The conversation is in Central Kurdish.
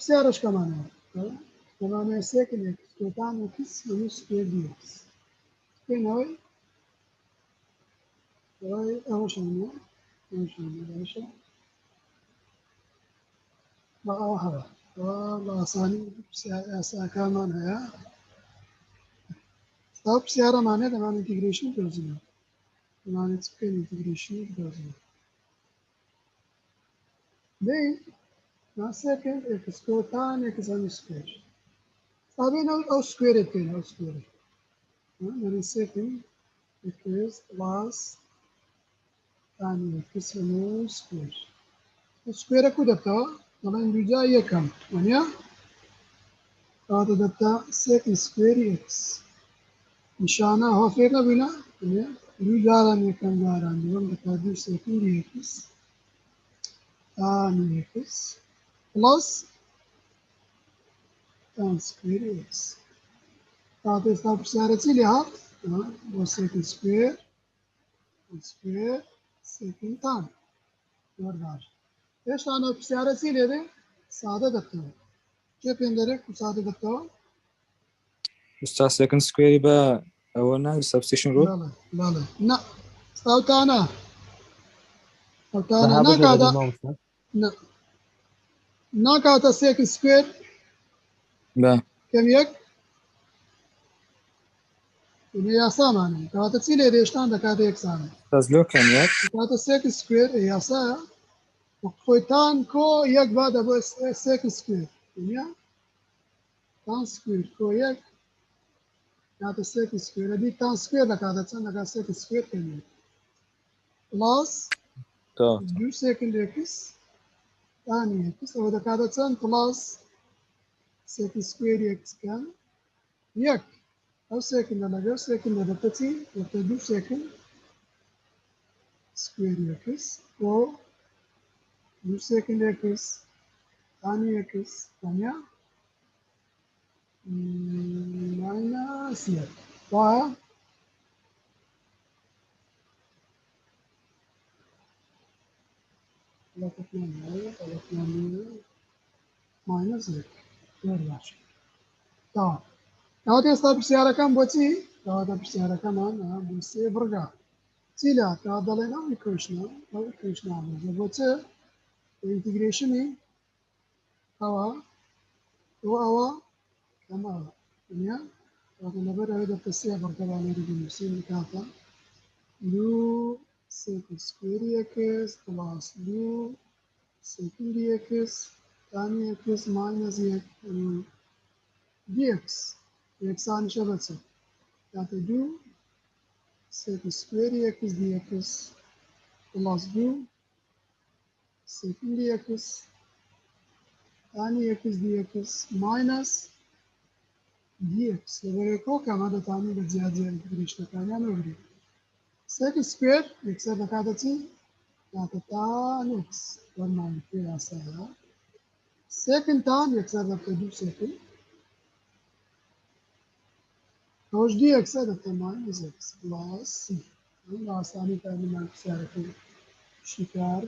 بسعرش كمان كمان ساكن اكس كوتان اكس minus سكوير دي اكس فين هاي اول شيء باشا بقى واحدة والله ثاني بسعر كمان هي طب بسعر معناه كمان انتجريشن كذا كمان تسكين انتجريشن كذا ليه ما ساكن اكس كوتان اكس minus سكوير طبعا او سكوير كده او سكوير يعني ساكن اكس بلس ثاني اكس minus سكوير سكوير كده طبعا بيجي كم يعني هذا دتا سيك سكوير اكس نشانه هو فينا بنا يعني بيجي كم جاران يوم دتا دو سيكين اكس ثاني اكس بلس ثاني سكوير اكس هذا صار بسعرتي لها هو سيك سكوير سيكين ثاني وردار ايش انا بسعرتي لده ساده دتا كيف يندرج ساده دتا أستاذ second square يبقى أولنا substitution rule. لا صوتانا ذهاب ناك إلى هذا الموسى. ناك هذا سيك سكوير با كم يك إنه يسامعني كهذا تسيله ريشتان دكاتة يكسامه أستاذ لو كان ياك كهذا سيك سكوير يسا وقفتان كو يك بعد أبو سيك سكوير إنه تان سكوير كو يك كهذا سيك سكوير دي تان سكوير دكاتة تان دكاتة سيك سكوير كم يك بلس تا دو سيكند اكس ثاني اكس او دكاتة تان بلس سيك سكوير اكس كم يك أو ساكن لنا ساكن لدتي وتدو ساكن سكوير اكس او دو ساكن اكس ثاني اكس ثانية ماينس يك و ماينس يك ورجعش تمام هذا يصير بسيارة كم بوتي هذا بسيارة كمان بوسي برجع تيلا هذا لنا يكوشنا أو يكوشنا بوتي integration هوا هو كما يعني هذا نبرة هذا التسعير طبعا نريد نسوي كذا لو سيك سكوير اكس بلس لو سيكندري اكس ثاني اكس ماينس دي اكس اكس عن شبكة يعني دو سيك سكوير اكس دي اكس بلس دو سيكندري اكس ثاني اكس دي اكس ماينس دي اكس لبريكو كما دتاني بزيادة انتجريشن كان نوري سيك سكوير اكس بكاتتي تان اكس ورمان في اساها سيكند تان اكس بكدو سيكند روش دي اكس دتمان از اكس بلس سي ثاني كان ما شاركوا شكار